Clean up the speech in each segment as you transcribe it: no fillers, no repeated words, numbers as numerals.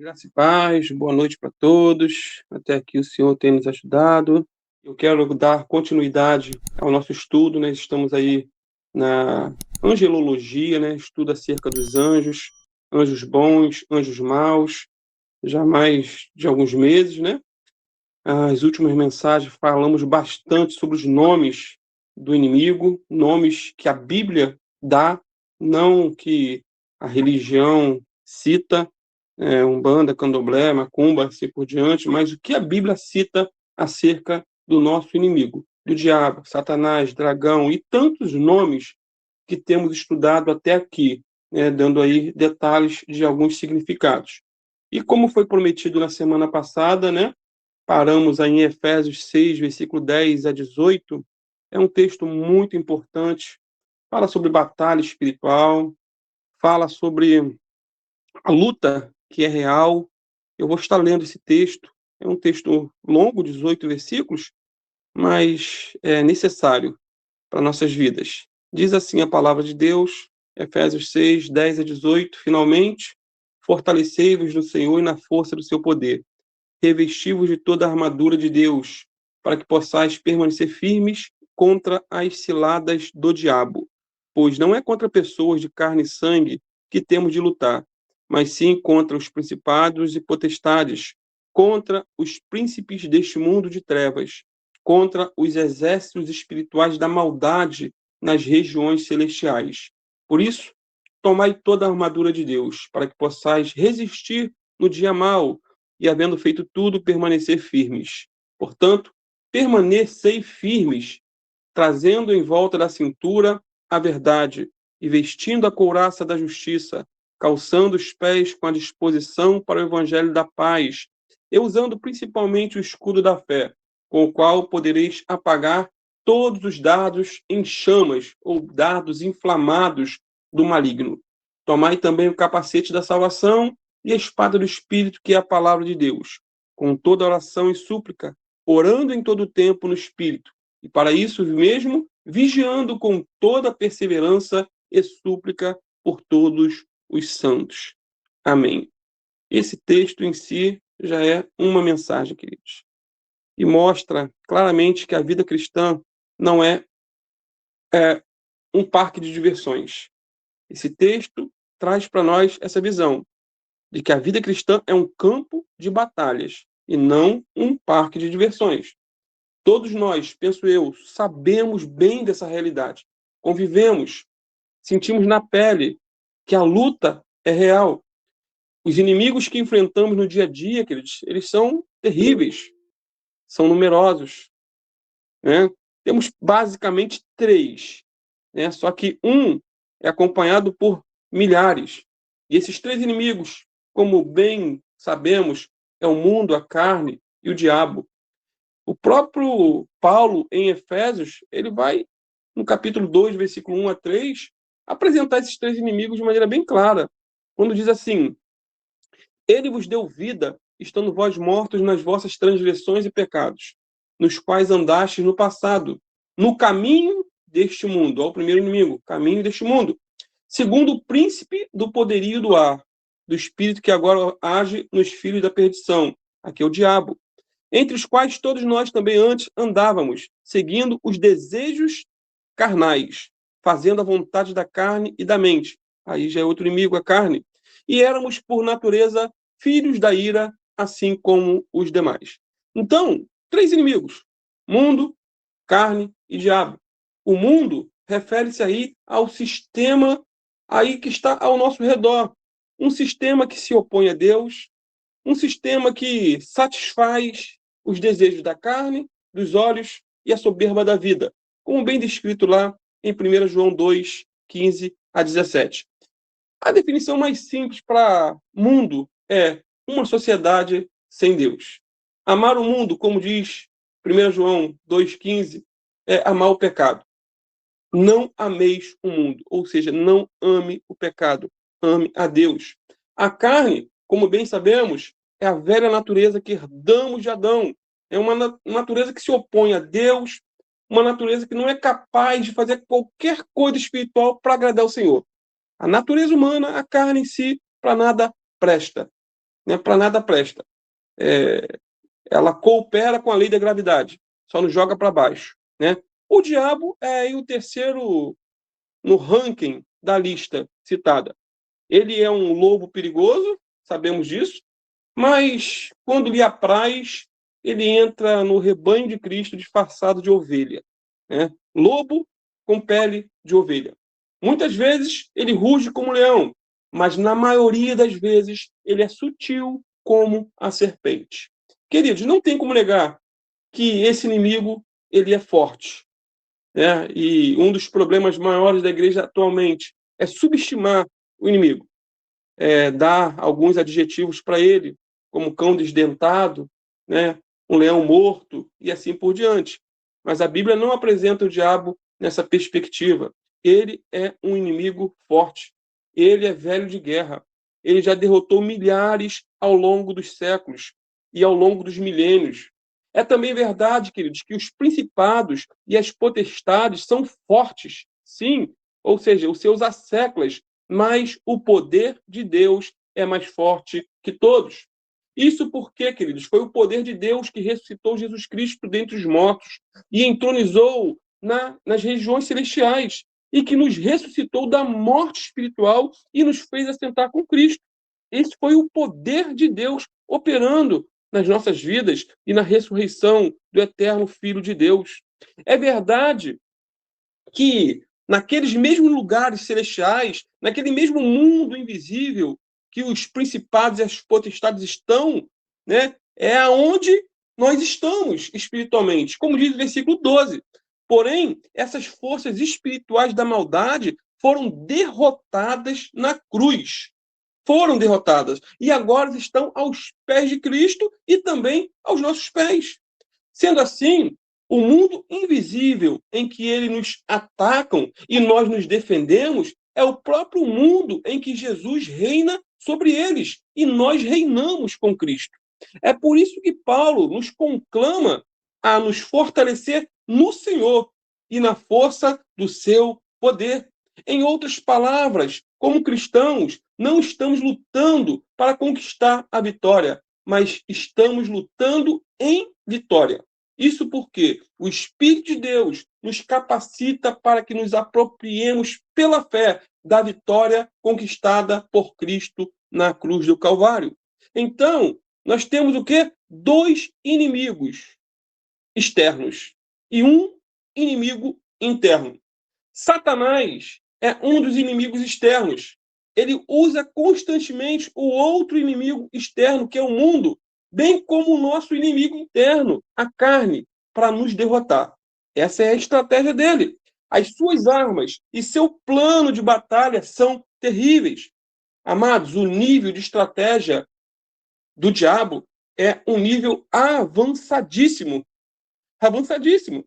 Graça e paz, boa noite para todos. Até aqui o Senhor tem nos ajudado. Eu quero dar continuidade ao nosso estudo, né? Estamos aí na angelologia, né? Estudo acerca dos anjos, anjos bons, anjos maus, já há mais de alguns meses, né? As últimas mensagens falamos bastante sobre os nomes do inimigo, nomes que a Bíblia dá, não que a religião cita, Umbanda, Candomblé, Macumba, assim por diante, mas o que a Bíblia cita acerca do nosso inimigo, do diabo, Satanás, dragão e tantos nomes que temos estudado até aqui, né, dando aí detalhes de alguns significados. E como foi prometido na semana passada, né, paramos aí em Efésios 6, versículo 10 a 18, é um texto muito importante, fala sobre batalha espiritual, fala sobre a luta que é real. Eu vou estar lendo esse texto, é um texto longo, 18 versículos, mas é necessário para nossas vidas. Diz assim a palavra de Deus, Efésios 6, 10 a 18, finalmente, fortalecei-vos no Senhor e na força do seu poder. Revesti-vos de toda a armadura de Deus, para que possais permanecer firmes contra as ciladas do diabo. Pois não é contra pessoas de carne e sangue que temos de lutar, mas sim contra os principados e potestades, contra os príncipes deste mundo de trevas, contra os exércitos espirituais da maldade nas regiões celestiais. Por isso, tomai toda a armadura de Deus, para que possais resistir no dia mau, e havendo feito tudo, permanecer firmes. Portanto, permanecei firmes, trazendo em volta da cintura a verdade e vestindo a couraça da justiça, calçando os pés com a disposição para o evangelho da paz, e usando principalmente o escudo da fé, com o qual podereis apagar todos os dardos em chamas ou dardos inflamados do maligno. Tomai também o capacete da salvação e a espada do Espírito, que é a palavra de Deus, com toda oração e súplica, orando em todo o tempo no Espírito, e para isso mesmo, vigiando com toda perseverança e súplica por todos os santos. Amém. Esse texto em si já é uma mensagem, queridos, e mostra claramente que a vida cristã não é um parque de diversões. Esse texto traz para nós essa visão de que a vida cristã é um campo de batalhas e não um parque de diversões. Todos nós, penso eu, sabemos bem dessa realidade. Convivemos, sentimos na pele que a luta é real. Os inimigos que enfrentamos no dia a dia, queridos, eles são terríveis, são numerosos, né? Temos basicamente três, né? Só que um é acompanhado por milhares. E esses três inimigos, como bem sabemos, é o mundo, a carne e o diabo. O próprio Paulo, em Efésios, ele vai, no capítulo 2, versículo 1 a 3, apresentar esses três inimigos de maneira bem clara, quando diz assim: ele vos deu vida, estando vós mortos nas vossas transgressões e pecados, nos quais andastes no passado, no caminho deste mundo. Olha o primeiro inimigo, caminho deste mundo. Segundo o príncipe do poderio do ar, do espírito que agora age nos filhos da perdição. Aqui é o diabo. Entre os quais todos nós também antes andávamos, seguindo os desejos carnais, fazendo a vontade da carne e da mente. Aí já é outro inimigo, a carne. E éramos, por natureza, filhos da ira, assim como os demais. Então, três inimigos: mundo, carne e diabo. O mundo refere-se aí ao sistema aí que está ao nosso redor. Um sistema que se opõe a Deus, um sistema que satisfaz os desejos da carne, dos olhos e a soberba da vida, como bem descrito lá em 1 João 2, 15 a 17. A definição mais simples para mundo é uma sociedade sem Deus. Amar o mundo, como diz 1 João 2,15, é amar o pecado. Não ameis o mundo, ou seja, não ame o pecado, ame a Deus. A carne, como bem sabemos, é a velha natureza que herdamos de Adão. É uma natureza que se opõe a Deus, uma natureza que não é capaz de fazer qualquer coisa espiritual para agradar o Senhor. A natureza humana, a carne em si, para nada presta. né? Para nada presta. Ela coopera com a lei da gravidade, só nos joga para baixo, né? O diabo é aí o terceiro no ranking da lista citada. Ele é um lobo perigoso, sabemos disso, mas quando lhe apraz, ele entra no rebanho de Cristo disfarçado de ovelha, né? Lobo com pele de ovelha. Muitas vezes ele ruge como leão, mas na maioria das vezes ele é sutil como a serpente. Queridos, não tem como negar que esse inimigo ele é forte, né? E um dos problemas maiores da igreja atualmente é subestimar o inimigo, dar alguns adjetivos para ele, como cão desdentado, né? Um leão morto e assim por diante. Mas a Bíblia não apresenta o diabo nessa perspectiva. Ele é um inimigo forte. Ele é velho de guerra. Ele já derrotou milhares ao longo dos séculos e ao longo dos milênios. É também verdade, queridos, que os principados e as potestades são fortes, sim, ou seja, os seus asseclas, mas o poder de Deus é mais forte que todos. Isso porque, queridos, foi o poder de Deus que ressuscitou Jesus Cristo dentre os mortos e entronizou nas regiões celestiais e que nos ressuscitou da morte espiritual e nos fez assentar com Cristo. Esse foi o poder de Deus operando nas nossas vidas e na ressurreição do eterno Filho de Deus. É verdade que naqueles mesmos lugares celestiais, naquele mesmo mundo invisível que os principados e as potestades estão, né, é aonde nós estamos espiritualmente, como diz o versículo 12. Porém, essas forças espirituais da maldade foram derrotadas na cruz. Foram derrotadas. E agora estão aos pés de Cristo e também aos nossos pés. Sendo assim, o mundo invisível em que eles nos atacam e nós nos defendemos é o próprio mundo em que Jesus reina sobre eles e nós reinamos com Cristo. É por isso que Paulo nos conclama a nos fortalecer no Senhor e na força do seu poder. Em outras palavras, como cristãos, não estamos lutando para conquistar a vitória, mas estamos lutando em vitória. Isso porque o Espírito de Deus nos capacita para que nos apropriemos pela fé da vitória conquistada por Cristo na cruz do Calvário. Então, nós temos o quê? 2 inimigos externos e um inimigo interno. Satanás é um dos inimigos externos. Ele usa constantemente o outro inimigo externo, que é o mundo, bem como o nosso inimigo interno, a carne, para nos derrotar. Essa é a estratégia dele. As suas armas e seu plano de batalha são terríveis. Amados, o nível de estratégia do diabo é um nível avançadíssimo. Avançadíssimo.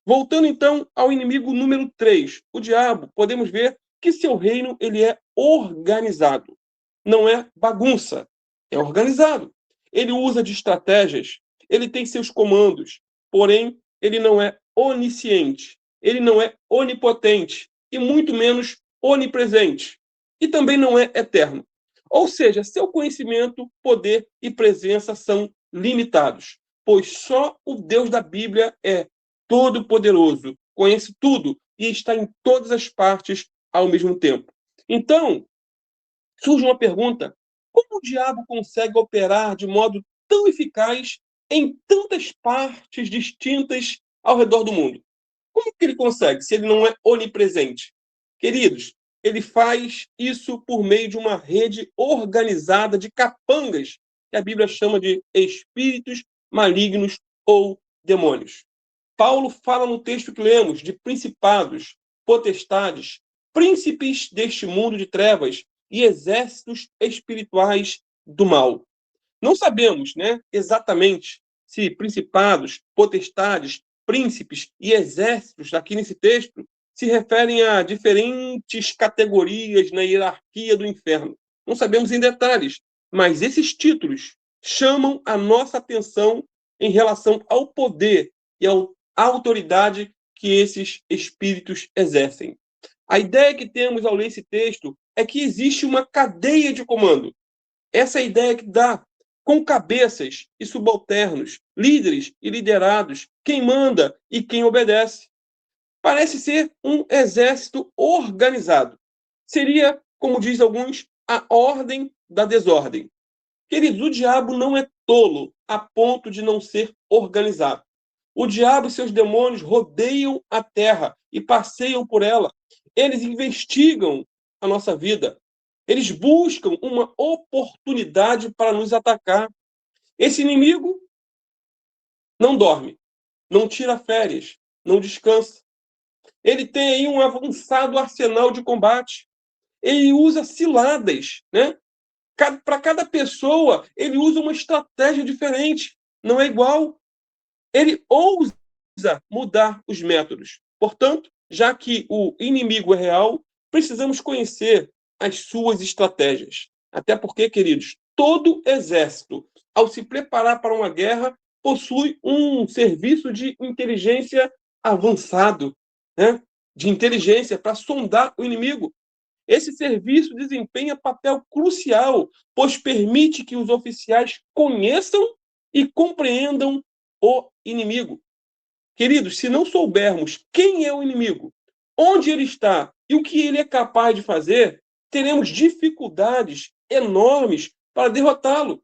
Voltando então ao inimigo número 3, o diabo, podemos ver que seu reino ele é organizado. Não é bagunça, é organizado. Ele usa de estratégias, ele tem seus comandos, porém ele não é onisciente, ele não é onipotente e muito menos onipresente. E também não é eterno. Ou seja, seu conhecimento, poder e presença são limitados, pois só o Deus da Bíblia é todo-poderoso, conhece tudo e está em todas as partes ao mesmo tempo. Então, surge uma pergunta: como o diabo consegue operar de modo tão eficaz em tantas partes distintas ao redor do mundo? Como que ele consegue, se ele não é onipresente? Queridos, ele faz isso por meio de uma rede organizada de capangas, que a Bíblia chama de espíritos malignos ou demônios. Paulo fala no texto que lemos de principados, potestades, príncipes deste mundo de trevas e exércitos espirituais do mal. Não sabemos, né, exatamente se principados, potestades, príncipes e exércitos aqui nesse texto se referem a diferentes categorias na hierarquia do inferno. Não sabemos em detalhes, mas esses títulos chamam a nossa atenção em relação ao poder e à autoridade que esses espíritos exercem. A ideia que temos ao ler esse texto é que existe uma cadeia de comando. Essa ideia que dá com cabeças e subalternos, líderes e liderados, quem manda e quem obedece. Parece ser um exército organizado. Seria, como diz alguns, a ordem da desordem. Queridos, o diabo não é tolo a ponto de não ser organizado. O diabo e seus demônios rodeiam a terra e passeiam por ela. Eles investigam a nossa vida. Eles buscam uma oportunidade para nos atacar. Esse inimigo não dorme, não tira férias, não descansa. Ele tem aí um avançado arsenal de combate. Ele usa ciladas, né? Para cada pessoa, ele usa uma estratégia diferente. Não é igual. Ele ousa mudar os métodos. Portanto, já que o inimigo é real, precisamos conhecer as suas estratégias. Até porque, queridos, todo exército, ao se preparar para uma guerra, possui um serviço de inteligência avançado, né? De inteligência para sondar o inimigo. Esse serviço desempenha papel crucial, pois permite que os oficiais conheçam e compreendam o inimigo. Queridos, se não soubermos quem é o inimigo, onde ele está e o que ele é capaz de fazer, teremos dificuldades enormes para derrotá-lo.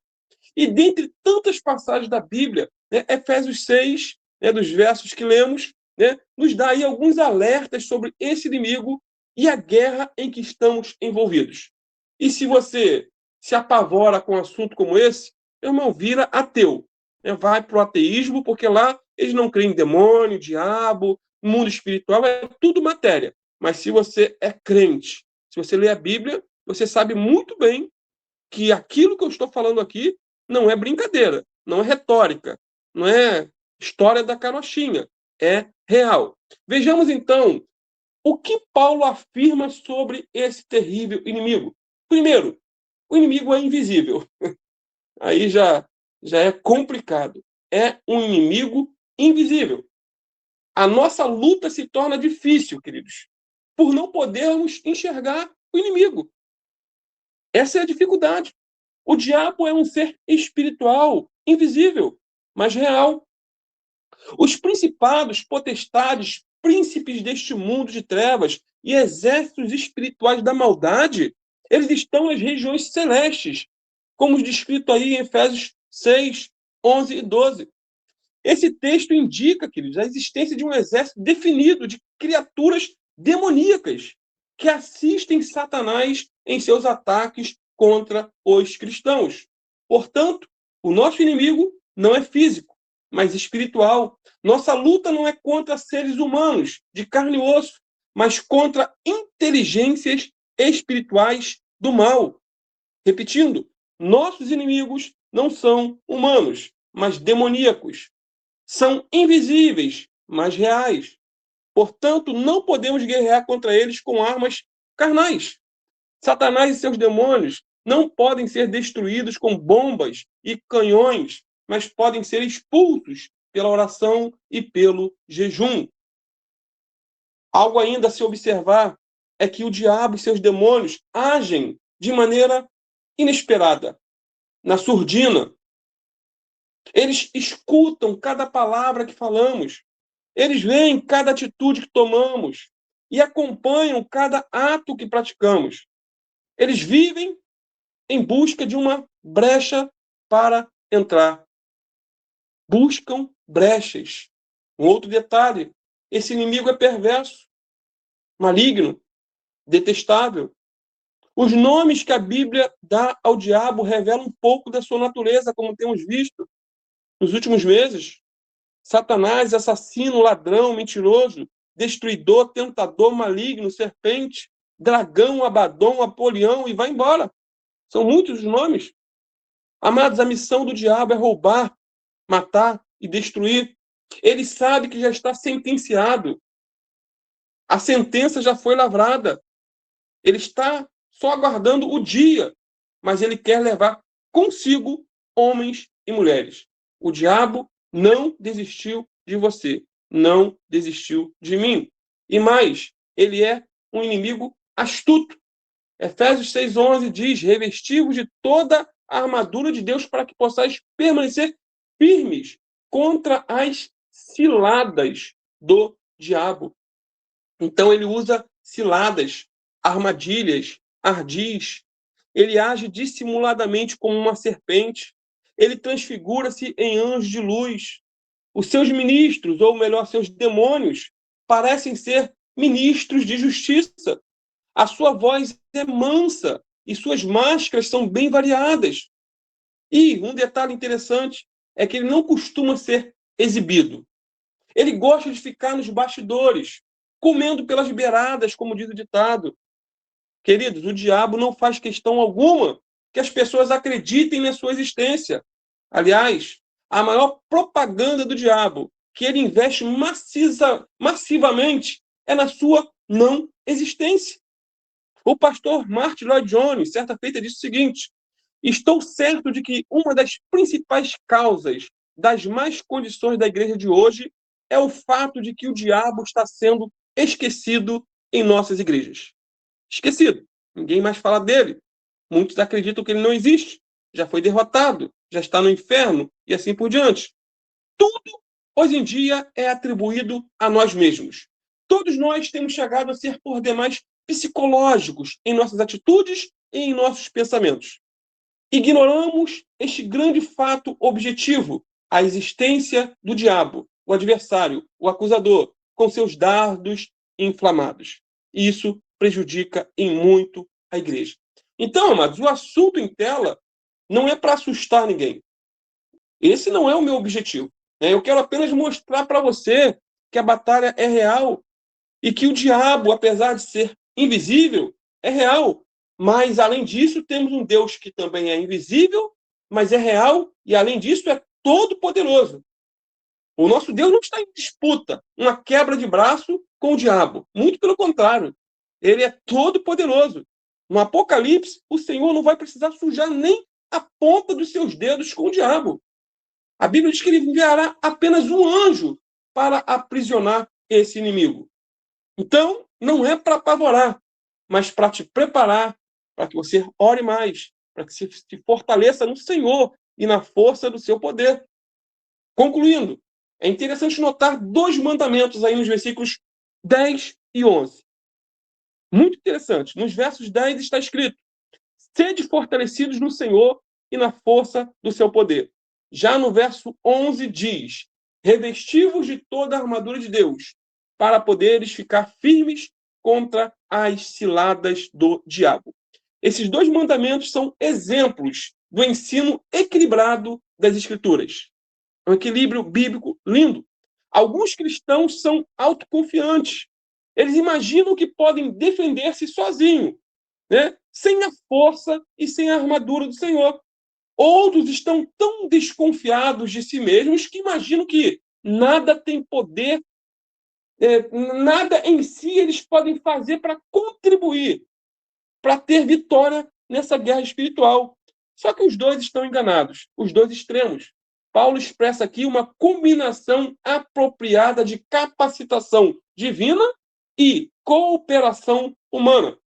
E dentre tantas passagens da Bíblia, né, Efésios 6, né, dos versos que lemos, né, nos dá aí alguns alertas sobre esse inimigo e a guerra em que estamos envolvidos. E se você se apavora com um assunto como esse, meu irmão, vira ateu. Né? Vai para o ateísmo, porque lá eles não creem em demônio, diabo, mundo espiritual, é tudo matéria. Mas se você é crente, se você lê a Bíblia, você sabe muito bem que aquilo que eu estou falando aqui não é brincadeira, não é retórica, não é história da carochinha, é real. Vejamos então o que Paulo afirma sobre esse terrível inimigo. Primeiro, o inimigo é invisível. Aí já é complicado. É um inimigo invisível. A nossa luta se torna difícil, queridos, por não podermos enxergar o inimigo. Essa é a dificuldade. O diabo é um ser espiritual, invisível, mas real. Os principados, potestades, príncipes deste mundo de trevas e exércitos espirituais da maldade, eles estão nas regiões celestes, como descrito aí em Efésios 6, 11 e 12. Esse texto indica, queridos, a existência de um exército definido de criaturas demoníacas que assistem Satanás em seus ataques contra os cristãos. Portanto, o nosso inimigo não é físico, mas espiritual. Nossa luta não é contra seres humanos, de carne e osso, mas contra inteligências espirituais do mal. Repetindo, nossos inimigos não são humanos, mas demoníacos. São invisíveis, mas reais. Portanto, não podemos guerrear contra eles com armas carnais. Satanás e seus demônios não podem ser destruídos com bombas e canhões, mas podem ser expulsos pela oração e pelo jejum. Algo ainda a se observar é que o diabo e seus demônios agem de maneira inesperada, na surdina. Eles escutam cada palavra que falamos. Eles veem cada atitude que tomamos e acompanham cada ato que praticamos. Eles vivem em busca de uma brecha para entrar. Buscam brechas. Um outro detalhe: esse inimigo é perverso, maligno, detestável. Os nomes que a Bíblia dá ao diabo revelam um pouco da sua natureza, como temos visto nos últimos meses. Satanás, assassino, ladrão, mentiroso, destruidor, tentador, maligno, serpente, dragão, Abaddon, Apolião, e vai embora. São muitos os nomes. Amados, a missão do diabo é roubar, matar e destruir. Ele sabe que já está sentenciado. A sentença já foi lavrada. Ele está só aguardando o dia, mas ele quer levar consigo homens e mulheres. O diabo não desistiu de você, não desistiu de mim. E mais, ele é um inimigo astuto. Efésios 6,11 diz: revestivos de toda a armadura de Deus para que possais permanecer firmes contra as ciladas do diabo. Então ele usa ciladas, armadilhas, ardis. Ele age dissimuladamente como uma serpente. Ele transfigura-se em anjo de luz. Os seus ministros, ou melhor, seus demônios, parecem ser ministros de justiça. A sua voz é mansa e suas máscaras são bem variadas. E um detalhe interessante é que ele não costuma ser exibido. Ele gosta de ficar nos bastidores, comendo pelas beiradas, como diz o ditado. Queridos, o diabo não faz questão alguma que as pessoas acreditem na sua existência. Aliás, a maior propaganda do diabo, que ele investe massivamente, é na sua não existência. O pastor Martin Lloyd Jones, certa feita, disse o seguinte: estou certo de que uma das principais causas das más condições da igreja de hoje é o fato de que o diabo está sendo esquecido em nossas igrejas. Esquecido. Ninguém mais fala dele. Muitos acreditam que ele não existe, já foi derrotado, já está no inferno e assim por diante. Tudo, hoje em dia, é atribuído a nós mesmos. Todos nós temos chegado a ser, por demais, psicológicos em nossas atitudes e em nossos pensamentos. Ignoramos este grande fato objetivo, a existência do diabo, o adversário, o acusador, com seus dardos inflamados. Isso prejudica em muito a igreja. Então, amados, o assunto em tela não é para assustar ninguém. Esse não é o meu objetivo. Eu quero apenas mostrar para você que a batalha é real e que o diabo, apesar de ser invisível, é real. Mas, além disso, temos um Deus que também é invisível, mas é real e, além disso, é todo-poderoso. O nosso Deus não está em disputa, uma quebra de braço com o diabo. Muito pelo contrário. Ele é todo-poderoso. No Apocalipse, o Senhor não vai precisar sujar nem a ponta dos seus dedos com o diabo. A Bíblia diz que ele enviará apenas um anjo para aprisionar esse inimigo. Então, não é para apavorar, mas para te preparar, para que você ore mais, para que você se fortaleça no Senhor e na força do seu poder. Concluindo, é interessante notar 2 mandamentos aí nos versículos 10 e 11. Muito interessante. Nos versos 10 está escrito: sede fortalecidos no Senhor e na força do seu poder. Já no verso 11 diz: revesti-vos de toda a armadura de Deus, para poderes ficar firmes contra as ciladas do diabo. Esses 2 mandamentos são exemplos do ensino equilibrado das Escrituras. Um equilíbrio bíblico lindo. Alguns cristãos são autoconfiantes. Eles imaginam que podem defender-se sozinhos, né? Sem a força e sem a armadura do Senhor. Outros estão tão desconfiados de si mesmos que imaginam que nada tem poder, nada em si eles podem fazer para contribuir, para ter vitória nessa guerra espiritual. Só que os dois estão enganados, os dois extremos. Paulo expressa aqui uma combinação apropriada de capacitação divina e cooperação humana.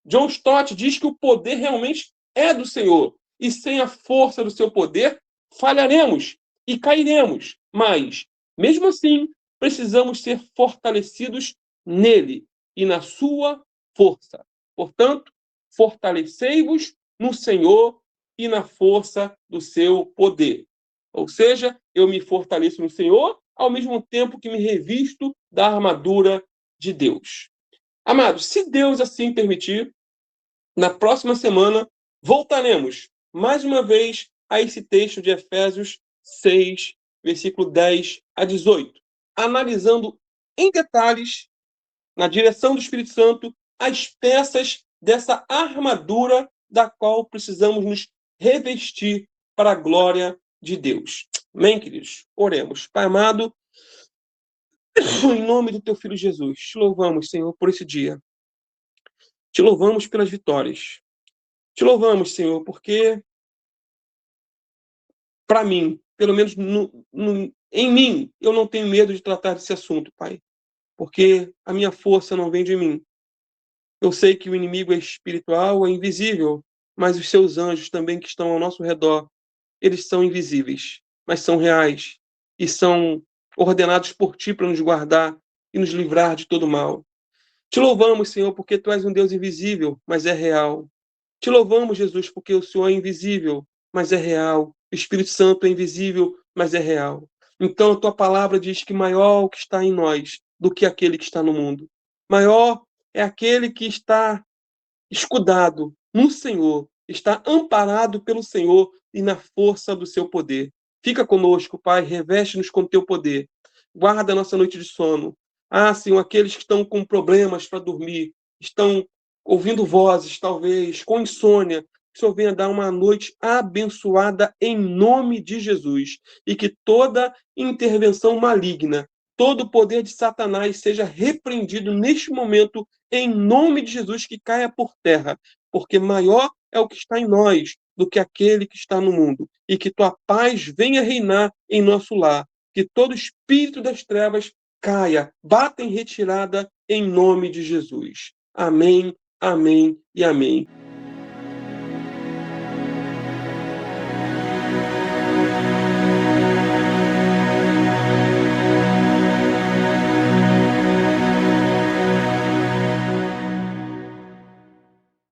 John Stott diz que o poder realmente é do Senhor, e sem a força do seu poder, falharemos e cairemos. Mas, mesmo assim, precisamos ser fortalecidos nele e na sua força. Portanto, fortalecei-vos no Senhor e na força do seu poder. Ou seja, eu me fortaleço no Senhor, ao mesmo tempo que me revisto da armadura de Deus. Amados, se Deus assim permitir, na próxima semana voltaremos mais uma vez a esse texto de Efésios 6, versículo 10 a 18, analisando em detalhes, na direção do Espírito Santo, as peças dessa armadura da qual precisamos nos revestir para a glória de Deus. Amém, queridos? Oremos. Pai amado, em nome do teu Filho Jesus, te louvamos, Senhor, por esse dia. Te louvamos pelas vitórias. Te louvamos, Senhor, porque, para mim, pelo menos em mim, eu não tenho medo de tratar desse assunto, Pai. Porque a minha força não vem de mim. Eu sei que o inimigo é espiritual, é invisível, mas os seus anjos também que estão ao nosso redor, eles são invisíveis, mas são reais e são ordenados por ti para nos guardar e nos livrar de todo mal. Te louvamos, Senhor, porque tu és um Deus invisível, mas é real. Te louvamos, Jesus, porque o Senhor é invisível, mas é real. O Espírito Santo é invisível, mas é real. Então, a tua palavra diz que maior o que está em nós do que aquele que está no mundo. Maior é aquele que está escudado no Senhor, está amparado pelo Senhor e na força do seu poder. Fica conosco, Pai, reveste-nos com teu poder. Guarda a nossa noite de sono. Ah, Senhor, aqueles que estão com problemas para dormir, estão ouvindo vozes, talvez, com insônia, que o Senhor venha dar uma noite abençoada em nome de Jesus. E que toda intervenção maligna, todo o poder de Satanás seja repreendido neste momento em nome de Jesus, que caia por terra, porque maior é o que está em nós do que aquele que está no mundo. E que tua paz venha reinar em nosso lar. Que todo espírito das trevas caia, bata em retirada em nome de Jesus. Amém, amém e amém.